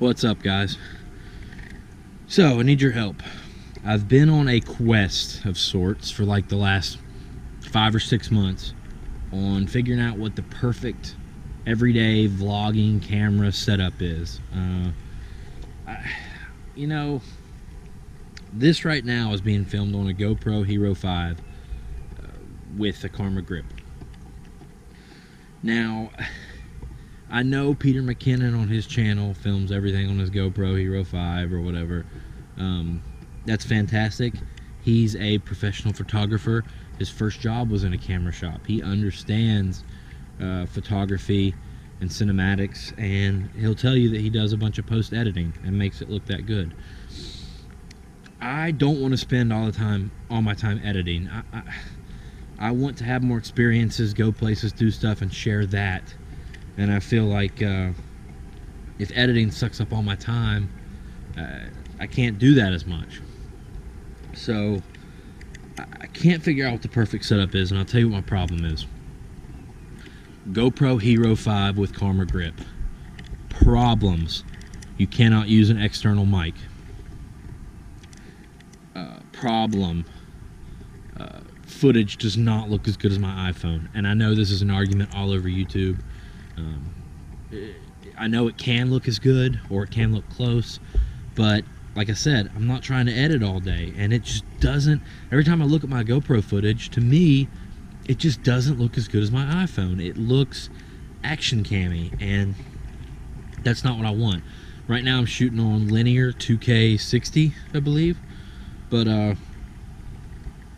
What's up, guys? So, I need your help. I've been on a quest of sorts for like the last 5 or 6 months on figuring out what the perfect everyday vlogging camera setup is. This right now is being filmed on a GoPro Hero 5 with a Karma grip. Now, I know Peter McKinnon on his channel films everything on his GoPro Hero 5 or whatever. That's fantastic. He's a professional photographer. His first job was in a camera shop. He understands photography and cinematics, and he'll tell you that he does a bunch of post editing and makes it look that good. I don't want to spend all my time editing. I want to have more experiences, go places, do stuff, and share that. And I feel like if editing sucks up all my time, I can't do that as much. So I can't figure out what the perfect setup is, and I'll tell you what my problem is. GoPro Hero 5 with Karma grip. Problems: you cannot use an external mic. Problem: footage does not look as good as my iPhone. And I know this is an argument all over YouTube. I know it can look as good, or it can look close, but like I said, I'm not trying to edit all day, and it just doesn't. Every time I look at my GoPro footage, to me, it just doesn't look as good as my iPhone. It looks action cammy, and that's not what I want. Right now I'm shooting on linear 2K 60, I believe, but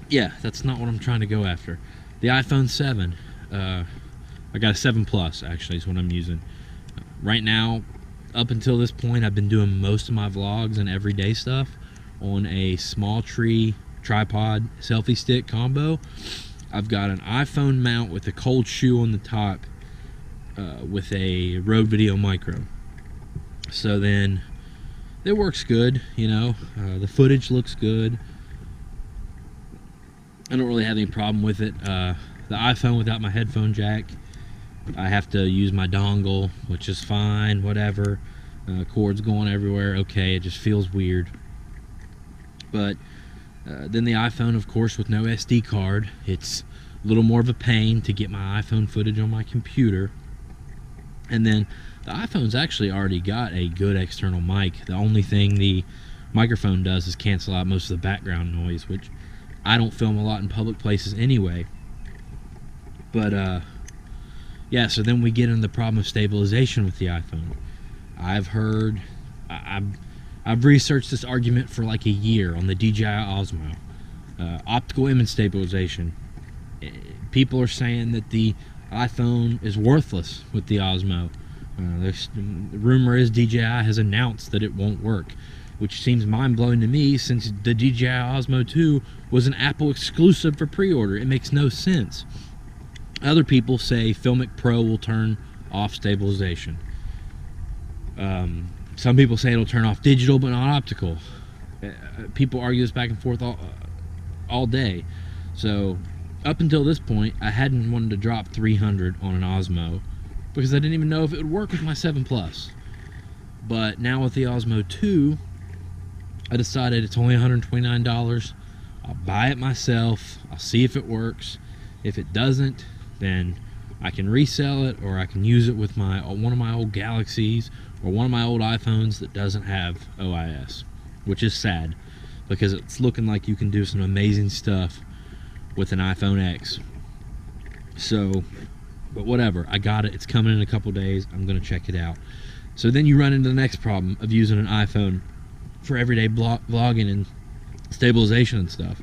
yeah, that's not what I'm trying to go after. The iPhone 7, I got a 7 Plus, actually, is what I'm using. Right now, up until this point, I've been doing most of my vlogs and everyday stuff on a small tree tripod selfie stick combo. I've got an iPhone mount with a cold shoe on the top with a Rode Video Micro. So then, it works good, you know. The footage looks good. I don't really have any problem with it. The iPhone without my headphone jack, I have to use my dongle, which is fine, whatever. Cords going everywhere, okay, it just feels weird. But then the iPhone, of course, with no SD card, it's a little more of a pain to get my iPhone footage on my computer. And then the iPhone's actually already got a good external mic. The only thing the microphone does is cancel out most of the background noise, which I don't film a lot in public places anyway. But yeah, so then we get into the problem of stabilization with the iPhone. I've researched this argument for like a year on the DJI Osmo. Optical image stabilization. People are saying that the iPhone is worthless with the Osmo. The rumor is DJI has announced that it won't work, which seems mind-blowing to me since the DJI Osmo 2 was an Apple exclusive for pre-order. It makes no sense. Other people say Filmic Pro will turn off stabilization. Some people say it'll turn off digital but not optical. People argue this back and forth all day. So up until this point, I hadn't wanted to drop $300 on an Osmo because I didn't even know if it would work with my 7 Plus. But now with the Osmo 2, I decided it's only $129. I'll buy it myself. I'll see if it works. If it doesn't, then I can resell it, or I can use it with one of my old Galaxies or one of my old iPhones that doesn't have OIS, which is sad because it's looking like you can do some amazing stuff with an iPhone X. So, but whatever, I got it. It's coming in a couple days. I'm going to check it out. So then you run into the next problem of using an iPhone for everyday vlogging and stabilization and stuff.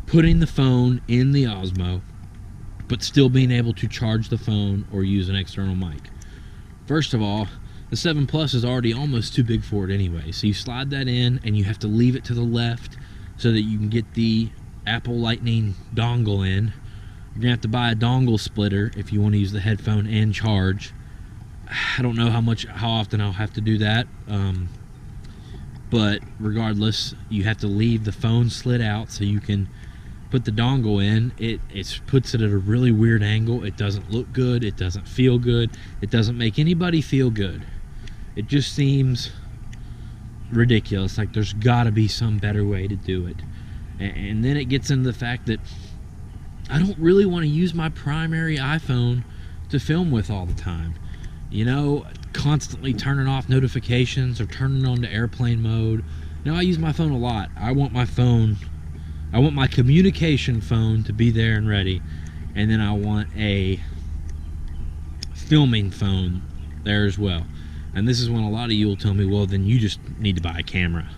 Putting the phone in the Osmo, but still being able to charge the phone or use an external mic. First of all, the 7 Plus is already almost too big for it anyway, so you slide that in and you have to leave it to the left so that you can get the Apple Lightning dongle in. You're gonna have to buy a dongle splitter if you want to use the headphone and charge. I don't know how often I'll have to do that, but regardless, you have to leave the phone slid out so you can put the dongle in, it puts it at a really weird angle. It doesn't look good. It doesn't feel good. It doesn't make anybody feel good. It just seems ridiculous. Like there's got to be some better way to do it. And then it gets into the fact that I don't really want to use my primary iPhone to film with all the time. You know, constantly turning off notifications or turning on to airplane mode. You know, I use my phone a lot. I want my communication phone to be there and ready. And then I want a filming phone there as well. And this is when a lot of you will tell me, well, then you just need to buy a camera.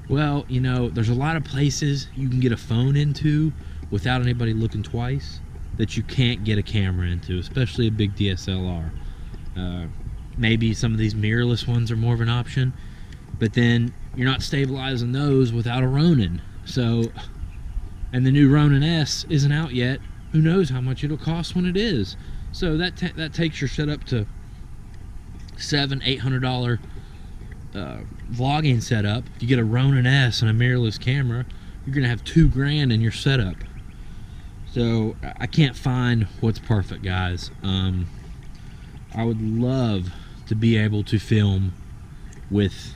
Well, you know, there's a lot of places you can get a phone into without anybody looking twice that you can't get a camera into, especially a big DSLR. Maybe some of these mirrorless ones are more of an option, but then you're not stabilizing those without a Ronin. So, and the new Ronin S isn't out yet. Who knows how much it'll cost when it is? So that takes your setup to $700-800 vlogging setup. If you get a Ronin S and a mirrorless camera, you're gonna have $2,000 in your setup. So I can't find what's perfect, guys. I would love to be able to film with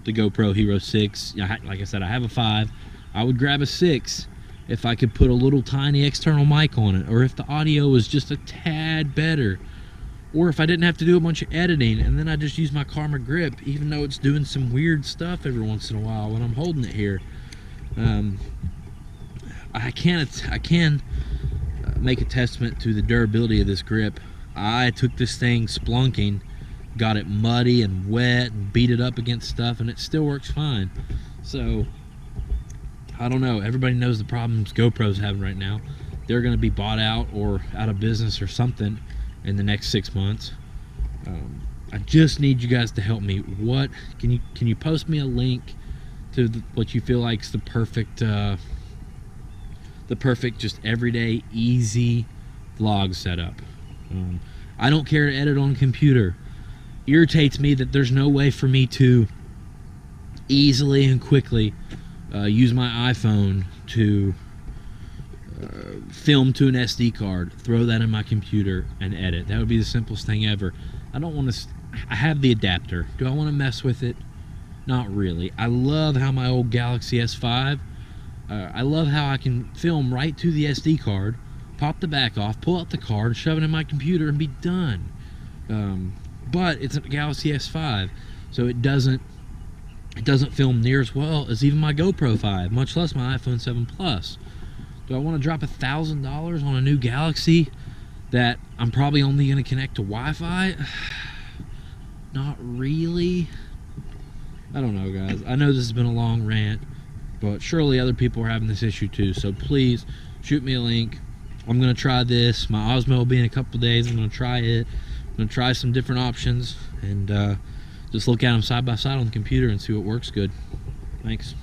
the GoPro Hero 6. Like I said, I have a 5. I would grab a 6 if I could put a little tiny external mic on it, or if the audio was just a tad better, or if I didn't have to do a bunch of editing and then I just use my Karma grip, even though it's doing some weird stuff every once in a while when I'm holding it here. I can make a testament to the durability of this grip. I took this thing splunking, got it muddy and wet and beat it up against stuff, and it still works fine. So I don't know, everybody knows the problems GoPro's having right now. They're going to be bought out or out of business or something in the next 6 months. I just need you guys to help me. What can you post me a link to what you feel like is the perfect just everyday easy vlog setup? I don't care to edit on a computer. Irritates me that there's no way for me to easily and quickly use my iPhone to film to an SD card, throw that in my computer and edit. That would be the simplest thing ever. I don't want to. I have the adapter. Do I want to mess with it? Not really. I love how my old Galaxy S5, I love how I can film right to the SD card, pop the back off, pull out the card, shove it in my computer, and be done. But it's a Galaxy S5, so it doesn't film near as well as even my GoPro 5, much less my iPhone 7 Plus. Do I want to drop $1,000 on a new Galaxy that I'm probably only going to connect to Wi-Fi? Not really. I don't know, guys. I know this has been a long rant, but surely other people are having this issue too. So please shoot me a link. I'm going to try this. My Osmo will be in a couple days. I'm going to try it. I'm going to try some different options and just look at them side by side on the computer and see what works good. Thanks.